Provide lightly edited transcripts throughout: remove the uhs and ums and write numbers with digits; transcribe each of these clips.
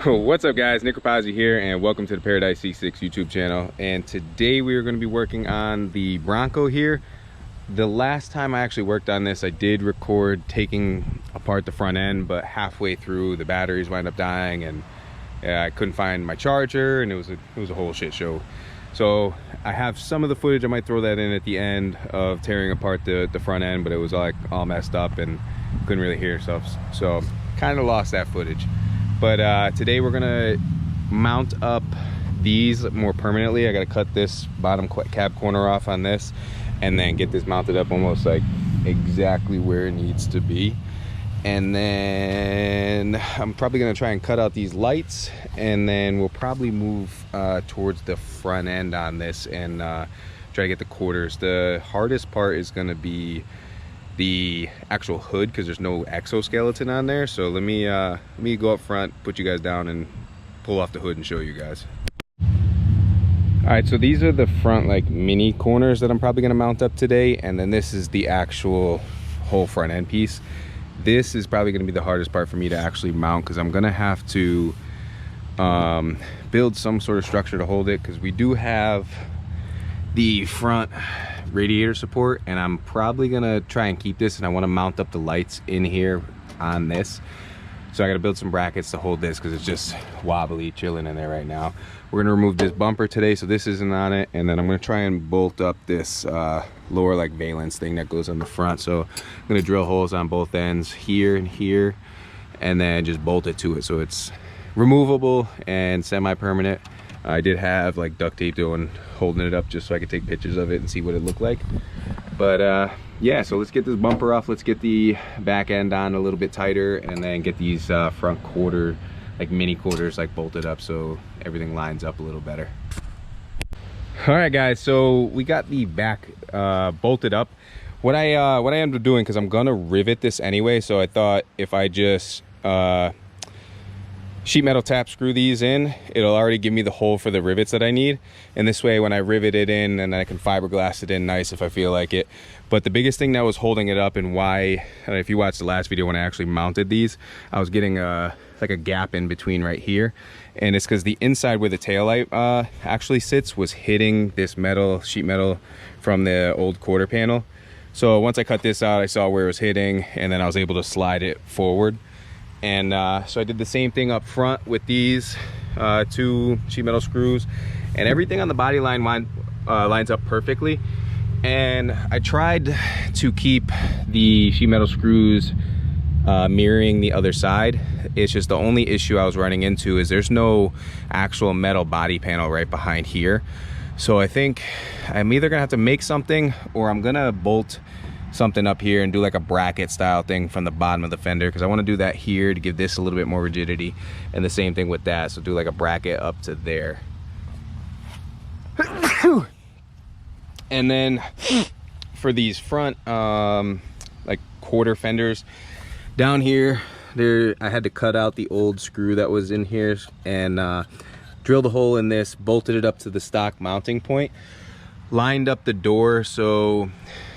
What's up guys, Nick Rapazzi here and welcome to the Paradise C6 YouTube channel. And today we are going to be working on the Bronco here. The last time I actually worked on this, I did record taking apart the front end, but halfway through the batteries wound up dying and I couldn't find my charger and it was a whole shit show. So I have some of the footage. I might throw that in at the end of tearing apart the front end, but it was like all messed up and couldn't really hear stuff, so kind of lost that footage. But today we're gonna mount up these more permanently. I gotta cut this bottom cab corner off on this and then get this mounted up almost like exactly where it needs to be. And then I'm probably gonna try and cut out these lights, and then we'll probably move towards the front end on this and try to get the quarters. The hardest part is gonna be the actual hood because there's no exoskeleton on there. So let me go up front, put you guys down, and pull off the hood and show you guys. All right, so these are the front like mini corners that I'm probably gonna mount up today, and then this is the actual whole front end piece. This is probably gonna be the hardest part for me to actually mount because I'm gonna have to build some sort of structure to hold it, because we do have the front radiator support, and I'm probably gonna try and keep this, and I want to mount up the lights in here on this. So I got to build some brackets to hold this because it's just wobbly chilling in there right now. We're gonna remove this bumper today, so this isn't on it, and then I'm gonna try and bolt up this lower like valence thing that goes on the front. So I'm gonna drill holes on both ends here and here, and then just bolt it to it so it's removable and semi-permanent. I did have like duct tape doing holding it up just so I could take pictures of it and see what it looked like. But yeah, so let's get this bumper off, let's get the back end on a little bit tighter, and then get these front quarter, like mini quarters, like bolted up so everything lines up a little better. All right guys, so we got the back bolted up. What I ended up doing, because I'm gonna rivet this anyway, so I thought if I just sheet metal tap screw these in, it'll already give me the hole for the rivets that I need, and this way when I rivet it in, and I can fiberglass it in nice if I feel like it. But the biggest thing that was holding it up, and why, if you watched the last video when I actually mounted these, I was getting like a gap in between right here, and it's because the inside where the taillight actually sits was hitting this metal, sheet metal from the old quarter panel. So once I cut this out, I saw where it was hitting, and then I was able to slide it forward. And so I did the same thing up front with these two sheet metal screws, and everything on the body line lines up perfectly. And I tried to keep the sheet metal screws mirroring the other side. It's just the only issue I was running into is there's no actual metal body panel right behind here. So I think I'm either gonna have to make something, or I'm gonna bolt something up here and do like a bracket style thing from the bottom of the fender, because I want to do that here to give this a little bit more rigidity, and the same thing with that, so do like a bracket up to there. And then for these front like quarter fenders down here, I had to cut out the old screw that was in here and drilled a hole in this, bolted it up to the stock mounting point, lined up the door so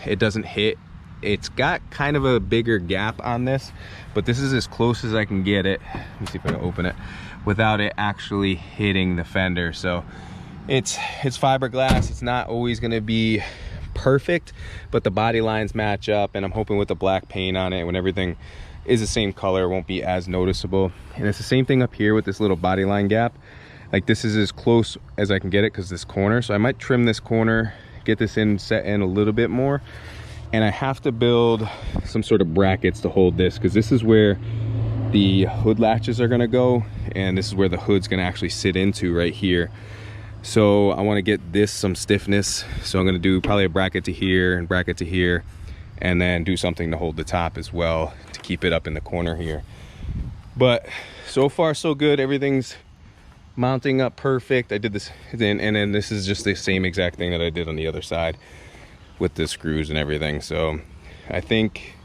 it doesn't hit. It's got kind of a bigger gap on this, but this is as close as I can get it. Let me see if I can open it without it actually hitting the fender. So it's fiberglass. It's not always going to be perfect, but the body lines match up, and I'm hoping with the black paint on it, when everything is the same color, it won't be as noticeable. And it's the same thing up here with this little body line gap. Like this is as close as I can get it because this corner. So I might trim this corner, get this in set in a little bit more, and I have to build some sort of brackets to hold this, because this is where the hood latches are going to go, and this is where the hood's going to actually sit into right here. So I want to get this some stiffness, so I'm going to do probably a bracket to here and bracket to here, and then do something to hold the top as well to keep it up in the corner here. But so far so good, everything's mounting up perfect. I did this, and then this is just the same exact thing that I did on the other side with the screws and everything. So I think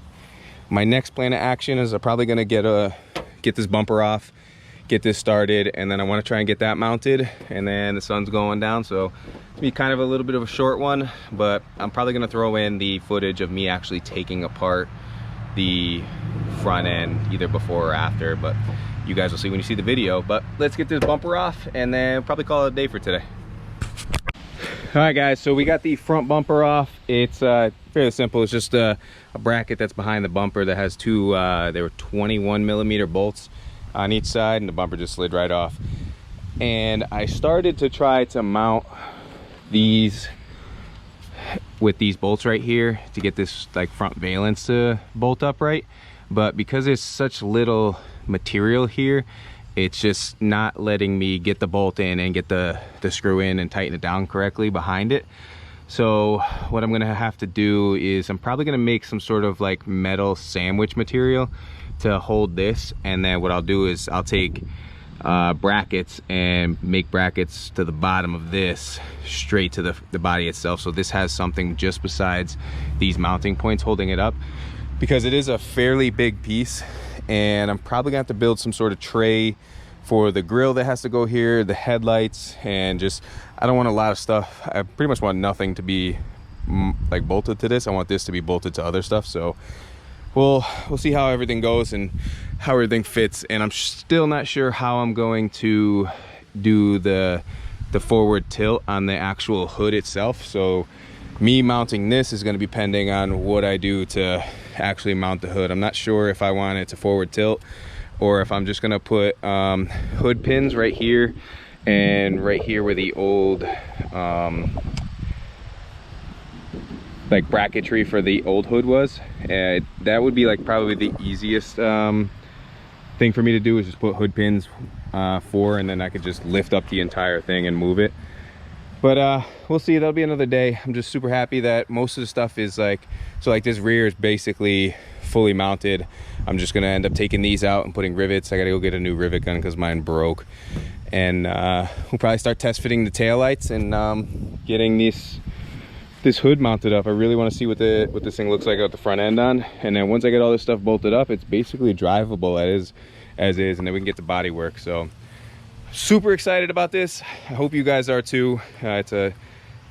my next plan of action is I'm probably gonna get this bumper off, get this started, and then I want to try and get that mounted. And then the sun's going down, so it's be kind of a little bit of a short one, but I'm probably gonna throw in the footage of me actually taking apart the front end either before or after. But you guys will see when you see the video. But let's get this bumper off and then probably call it a day for today. All right guys, so we got the front bumper off. It's fairly simple. It's just a bracket that's behind the bumper that has two, they were 21mm bolts on each side, and the bumper just slid right off. And I started to try to mount these with these bolts right here to get this like front valence to bolt up right, but because there's such little material here, it's just not letting me get the bolt in and get the screw in and tighten it down correctly behind it. So what I'm gonna have to do is I'm probably gonna make some sort of like metal sandwich material to hold this, and then what I'll do is I'll take brackets and make brackets to the bottom of this straight to the body itself, so this has something just besides these mounting points holding it up, because it is a fairly big piece. And I'm probably gonna have to build some sort of tray for the grill that has to go here, the headlights, and just I don't want a lot of stuff. I pretty much want nothing to be like bolted to this. I want this to be bolted to other stuff. So we'll see how everything goes and how everything fits. And I'm still not sure how I'm going to do the forward tilt on the actual hood itself. So me mounting this is going to be pending on what I do to actually mount the hood. I'm not sure if I want it to forward tilt or if I'm just going to put hood pins right here and right here where the old like bracketry for the old hood was. That would be like probably the easiest thing for me to do, is just put hood pins and then I could just lift up the entire thing and move it. But we'll see. That'll be another day. I'm just super happy that most of the stuff is like, so like this rear is basically fully mounted. I'm just gonna end up taking these out and putting rivets. I gotta go get a new rivet gun because mine broke. And we'll probably start test fitting the taillights and getting this hood mounted up. I really want to see what this thing looks like out the front end on. And then once I get all this stuff bolted up, it's basically drivable as is, and then we can get the body work. So super excited about this. I hope you guys are too. It's a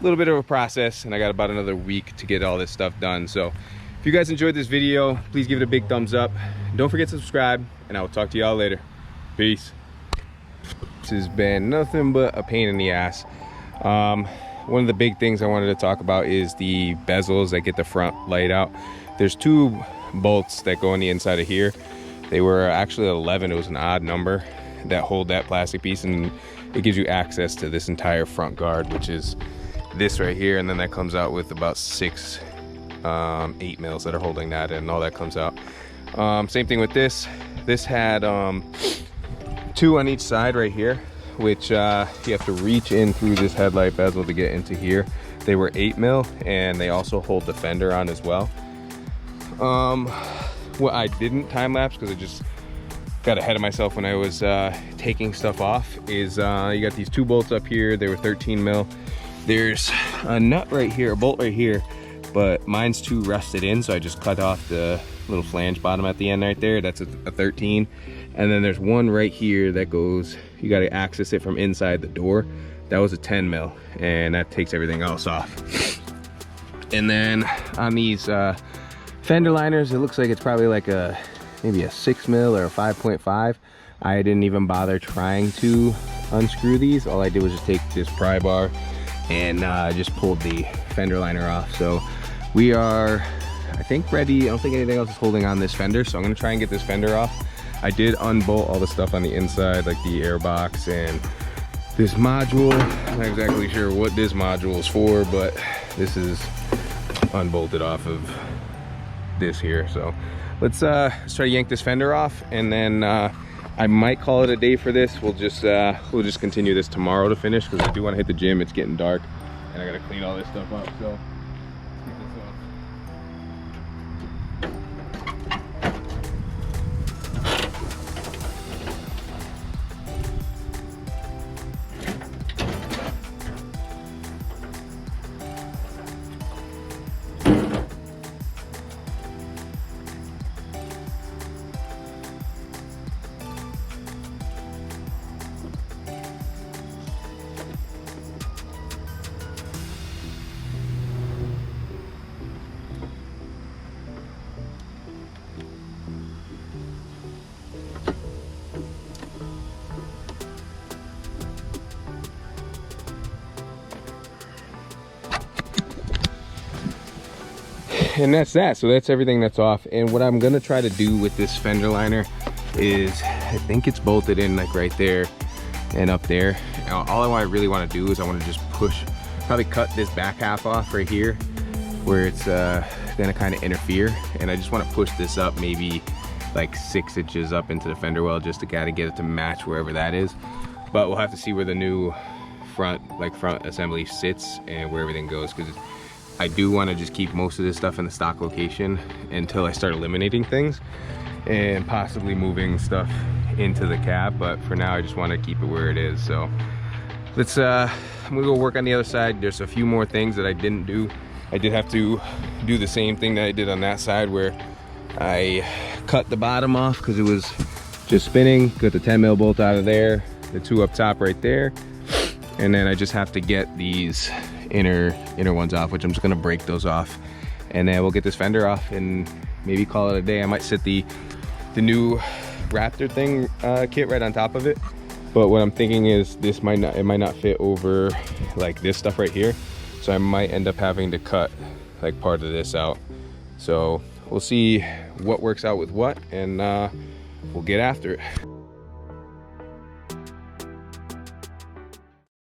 little bit of a process, and I got about another week to get all this stuff done. So if you guys enjoyed this video, please give it a big thumbs up. Don't forget to subscribe, and I will talk to y'all later. Peace. This has been nothing but a pain in the ass. One of the big things I wanted to talk about is the bezels that get the front light out. There's two bolts that go on the inside of here. They were actually 11. It was an odd number that hold that plastic piece, and it gives you access to this entire front guard, which is this right here, and then that comes out with about 6 8 mils that are holding that, and all that comes out. Same thing with this had 2 on each side right here, which you have to reach in through this headlight bezel to get into here. They were 8 mil, and they also hold the fender on as well. What I didn't time lapse because I just got ahead of myself when I was taking stuff off is you got these 2 bolts up here. They were 13 mil. There's a nut right here, a bolt right here, but mine's too rusted in, so I just cut off the little flange bottom at the end right there. That's a 13. And then there's one right here that goes, you got to access it from inside the door. That was a 10 mil, and that takes everything else off. And then on these fender liners, it looks like it's probably like maybe a 6 mil or a 5.5. I didn't even bother trying to unscrew these. All I did was just take this pry bar and just pulled the fender liner off. So we are, I think, ready. I don't think anything else is holding on this fender, so I'm gonna try and get this fender off. I did unbolt all the stuff on the inside, like the air box and this module. I'm not exactly sure what this module is for, but this is unbolted off of this here. So let's try to yank this fender off, and then I might call it a day for this. We'll just continue this tomorrow to finish, because I do want to hit the gym. It's getting dark, and I gotta clean all this stuff up. So And that's that. So that's everything that's off. And what I'm gonna try to do with this fender liner is, I think it's bolted in like right there and up there. All I really want to do is I want to just push, probably cut this back half off right here where it's gonna kind of interfere, and I just want to push this up maybe like 6 inches up into the fender well just to kind of get it to match wherever that is. But we'll have to see where the new front assembly sits and where everything goes, because I do want to just keep most of this stuff in the stock location until I start eliminating things and possibly moving stuff into the cab. But for now I just want to keep it where it is. So let's I'm gonna go work on the other side. There's a few more things that I didn't do. I did have to do the same thing that I did on that side, where I cut the bottom off because it was just spinning. Got the 10mm bolt out of there, the 2 up top right there, and then I just have to get these inner ones off, which I'm just gonna break those off, and then we'll get this fender off and maybe call it a day. I might sit the new Raptor thing kit right on top of it, but what I'm thinking is it might not fit over like this stuff right here, so I might end up having to cut like part of this out. So we'll see what works out with what, and we'll get after it.